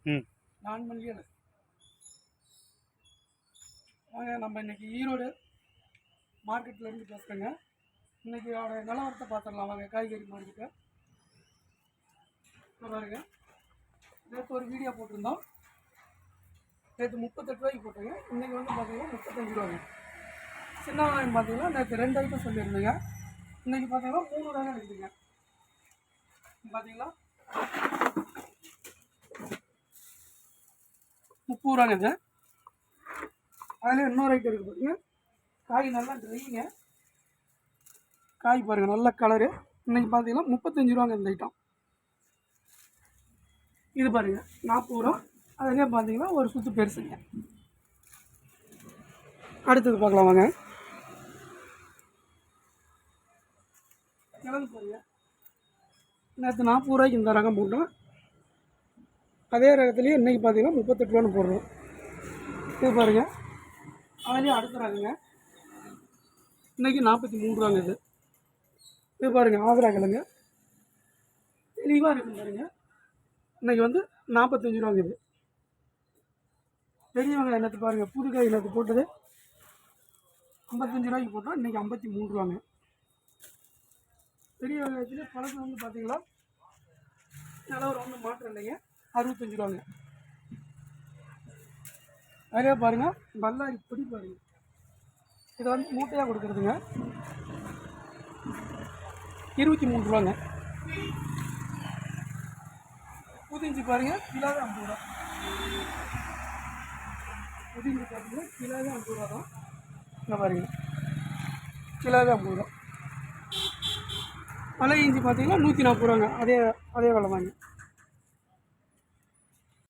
4 million. வாங்க நம்ம இன்றைக்கி ஈரோடு மார்க்கெட்லேருந்து பேசுகிறேங்க. இன்றைக்கி அவரோட நிலவரத்தை பார்த்துடலாம் வாங்க. காய்கறி மார்க்கெட்டை பாருங்க. நேற்று ஒரு வீடியோ போட்டிருந்தோம். நேற்று 38 ரூபாய்க்கு போட்டேங்க. இன்றைக்கி வந்து பார்த்தீங்கன்னா 35 ரூபாங்க. சின்ன வெங்காயம் பார்த்தீங்கன்னா நேற்று 2 ஐட்டம் சொல்லியிருந்தேங்க. இன்றைக்கி பார்த்தீங்கன்னா 3 ரூபாய் இருக்குதுங்க. பார்த்தீங்களா 30 ரூபாங்க. இது அதில் இன்னொரு ஐட்டம் இருக்குது பாருங்க. காய் நல்லா ட்ரைங்க. காய் பாருங்கள் நல்ல கலரு. இன்றைக்கி பார்த்தீங்கன்னா 35 ரூபாங்க இந்த ஐட்டம். இது பாருங்கள் 40 ரூபா. அதுலேயே பார்த்தீங்கன்னா ஒரு சுற்று பெருசுங்க. அடுத்தது பார்க்கலாம் வாங்க. கிழங்கு பாருங்கள். நேற்று 40 ரூபாய்க்கு இந்த ரகம் போட்டோம். அதே ரகத்துலேயே இன்றைக்கி பார்த்தீங்கன்னா 38 ரூபான்னு போடுறோம். இது பாருங்கள். அதுலேயே அடுத்த ரகங்க. இன்றைக்கி 43 ரூபாங்க. இது பாருங்கள் ஆந்திரா கிழங்கு தெளிவாக இருக்குங்க பாருங்க. இன்றைக்கி வந்து 45 ரூபாங்க. இது பெரிய வெங்காயம் நேற்று பாருங்கள். புதுக்காய் நேற்று போட்டது 55 ரூபாய்க்கு போட்டோம். இன்றைக்கி 53 ரூபாங்க. பெரிய வெங்காயத்துலேயே பழக்கம் வந்து பார்த்தீங்களா நிலவரம் ஒன்றும் மாற்றம் இல்லைங்க. 65 ரூபாங்க. நிறையா பாருங்கள். பல்லாரி பொடி பாருங்கள். இதை வந்து மூட்டையாக கொடுக்குறதுங்க. 23 ரூபாங்க. புதிஞ்சி பாருங்கள். கிலோவே 50 ரூபா. புதிஞ்சி பார்த்தீங்கன்னா கிலோவே 50 ரூபா தான். இங்கே பாருங்கள் கிலோவே 50 ரூபா. மலை இஞ்சி பார்த்தீங்கன்னா 140 ரூபாங்க. அதே விலை வாங்க.